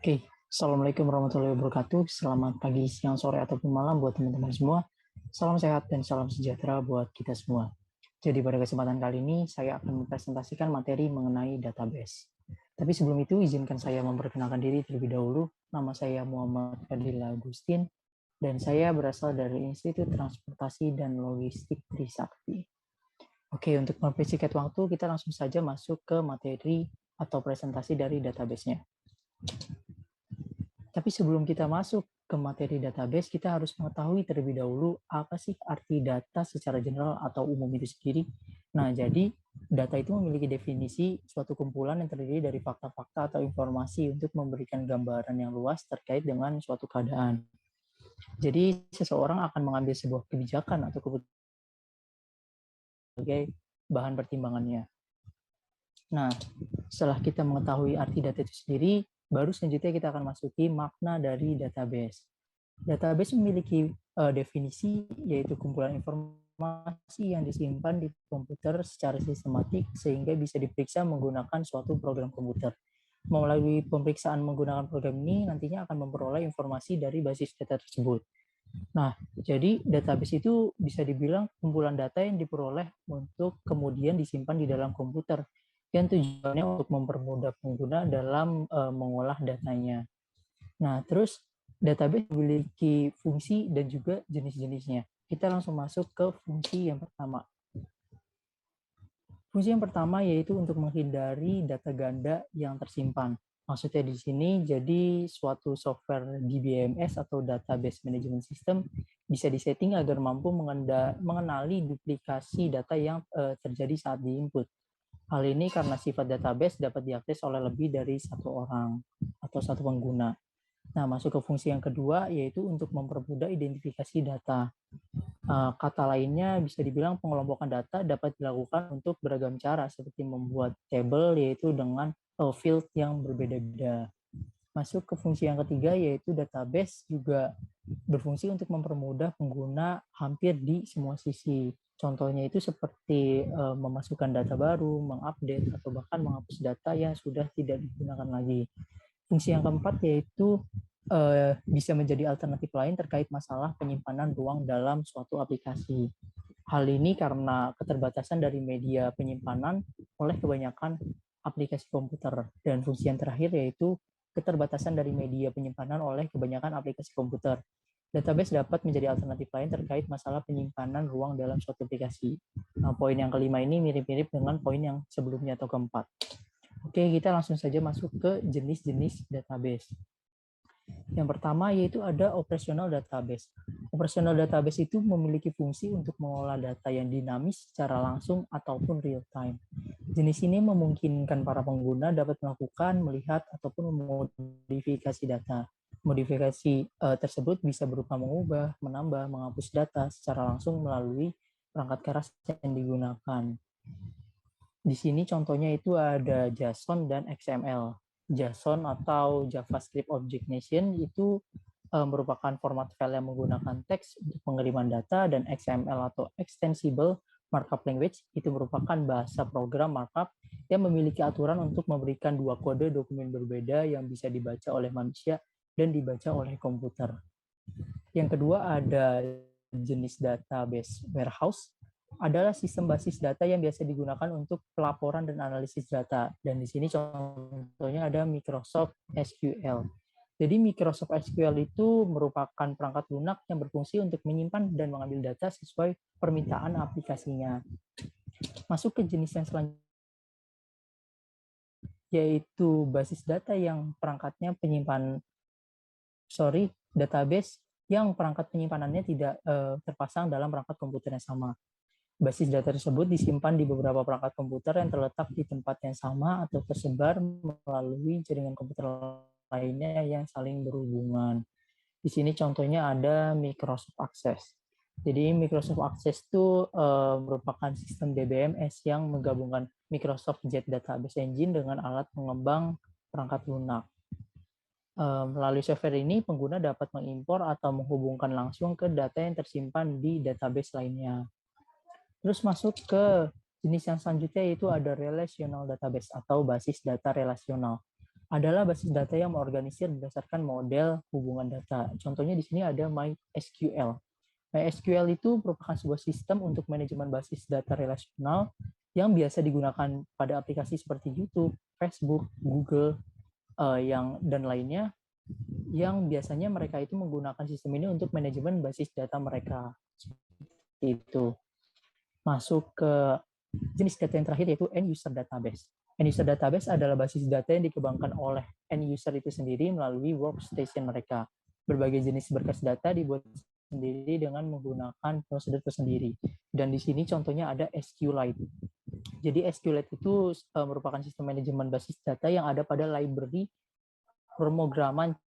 Oke, Assalamualaikum warahmatullahi wabarakatuh. Selamat pagi, siang, sore, ataupun malam buat teman-teman semua. Salam sehat dan salam sejahtera buat kita semua. Jadi pada kesempatan kali ini, saya akan mempresentasikan materi mengenai database. Tapi sebelum itu, izinkan saya memperkenalkan diri terlebih dahulu. Nama saya Muhammad Fadil Agustin, dan saya berasal dari Institut Transportasi dan Logistik Trisakti. Oke, untuk mempersingkat waktu, kita langsung saja masuk ke materi atau presentasi dari database-nya. Tapi sebelum kita masuk ke materi database, kita harus mengetahui terlebih dahulu apa sih arti data secara general atau umum itu sendiri. Nah, jadi data itu memiliki definisi suatu kumpulan yang terdiri dari fakta-fakta atau informasi untuk memberikan gambaran yang luas terkait dengan suatu keadaan. Jadi, seseorang akan mengambil sebuah kebijakan atau keputusan sebagai bahan pertimbangannya. Nah, setelah kita mengetahui arti data itu sendiri, baru selanjutnya kita akan masuki makna dari database. Database memiliki definisi, yaitu kumpulan informasi yang disimpan di komputer secara sistematik sehingga bisa diperiksa menggunakan suatu program komputer. Melalui pemeriksaan menggunakan program ini nantinya akan memperoleh informasi dari basis data tersebut. Nah, jadi database itu bisa dibilang kumpulan data yang diperoleh untuk kemudian disimpan di dalam komputer yang tujuannya untuk mempermudah pengguna dalam mengolah datanya. Nah, terus database memiliki fungsi dan juga jenis-jenisnya. Kita langsung masuk ke fungsi yang pertama. Fungsi yang pertama yaitu untuk menghindari data ganda yang tersimpan. Maksudnya di sini, jadi suatu software DBMS atau Database Management System bisa disetting agar mampu mengenali duplikasi data yang terjadi saat diinput. Hal ini karena sifat database dapat diakses oleh lebih dari satu orang atau satu pengguna. Nah, masuk ke fungsi yang kedua, yaitu untuk mempermudah identifikasi data. Kata lainnya bisa dibilang pengelompokan data dapat dilakukan untuk beragam cara, seperti membuat table, yaitu dengan field yang berbeda-beda. Masuk ke fungsi yang ketiga, yaitu database juga berfungsi untuk mempermudah pengguna hampir di semua sisi. Contohnya itu seperti memasukkan data baru, mengupdate, atau bahkan menghapus data yang sudah tidak digunakan lagi. Fungsi yang keempat yaitu bisa menjadi alternatif lain terkait masalah penyimpanan ruang dalam suatu aplikasi. Hal ini karena keterbatasan dari media penyimpanan oleh kebanyakan aplikasi komputer. Dan fungsi yang terakhir yaitu keterbatasan dari media penyimpanan oleh kebanyakan aplikasi komputer. Database dapat menjadi alternatif lain terkait masalah penyimpanan ruang dalam suatu aplikasi. Nah, poin yang kelima ini mirip-mirip dengan poin yang sebelumnya atau keempat. Oke, kita langsung saja masuk ke jenis-jenis database. Yang pertama yaitu ada operational database. Operational database itu memiliki fungsi untuk mengolah data yang dinamis secara langsung ataupun real time. Jenis ini memungkinkan para pengguna dapat melakukan, melihat, ataupun memodifikasi data. Modifikasi tersebut bisa berupa mengubah, menambah, menghapus data secara langsung melalui perangkat keras yang digunakan. Di sini contohnya itu ada JSON dan XML. JSON atau JavaScript Object Nation itu merupakan format file yang menggunakan teks untuk pengiriman data, dan XML atau Extensible Markup Language itu merupakan bahasa program markup yang memiliki aturan untuk memberikan dua kode dokumen berbeda yang bisa dibaca oleh manusia dan dibaca oleh komputer. Yang kedua ada jenis database warehouse, adalah sistem basis data yang biasa digunakan untuk pelaporan dan analisis data. Dan di sini contohnya ada Microsoft SQL. Jadi Microsoft SQL itu merupakan perangkat lunak yang berfungsi untuk menyimpan dan mengambil data sesuai permintaan aplikasinya. Masuk ke jenis yang selanjutnya, yaitu basis data yang perangkatnya database yang perangkat penyimpanannya tidak terpasang dalam perangkat komputer yang sama. Basis data tersebut disimpan di beberapa perangkat komputer yang terletak di tempat yang sama atau tersebar melalui jaringan komputer lainnya yang saling berhubungan. Di sini contohnya ada Microsoft Access. Jadi Microsoft Access itu merupakan sistem DBMS yang menggabungkan Microsoft Jet Database Engine dengan alat pengembang perangkat lunak. Melalui software ini, pengguna dapat mengimpor atau menghubungkan langsung ke data yang tersimpan di database lainnya. Terus masuk ke jenis yang selanjutnya, yaitu ada relational database atau basis data relasional. adalah basis data yang mengorganisir berdasarkan model hubungan data. Contohnya di sini ada MySQL. MySQL itu merupakan sebuah sistem untuk manajemen basis data relasional yang biasa digunakan pada aplikasi seperti YouTube, Facebook, Google, dan lainnya, yang biasanya mereka itu menggunakan sistem ini untuk manajemen basis data mereka. Itu masuk ke jenis data yang terakhir, yaitu end user database. End user database adalah basis data yang dikembangkan oleh end user itu sendiri melalui workstation mereka. Berbagai jenis berkas data dibuat sendiri dengan menggunakan prosedur tersendiri. Dan di sini contohnya ada SQLite. Jadi SQLite itu merupakan sistem manajemen basis data yang ada pada library pemrograman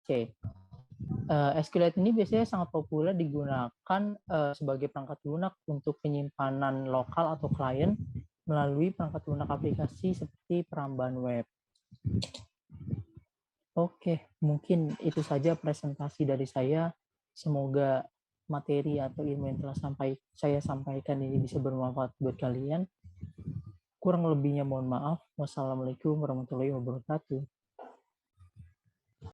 C. SQLite ini biasanya sangat populer digunakan sebagai perangkat lunak untuk penyimpanan lokal atau klien melalui perangkat lunak aplikasi seperti perambahan web. Oke, mungkin itu saja presentasi dari saya. Semoga materi atau ilmu yang telah saya sampaikan ini bisa bermanfaat buat kalian. Kurang lebihnya mohon maaf. Wassalamualaikum warahmatullahi wabarakatuh.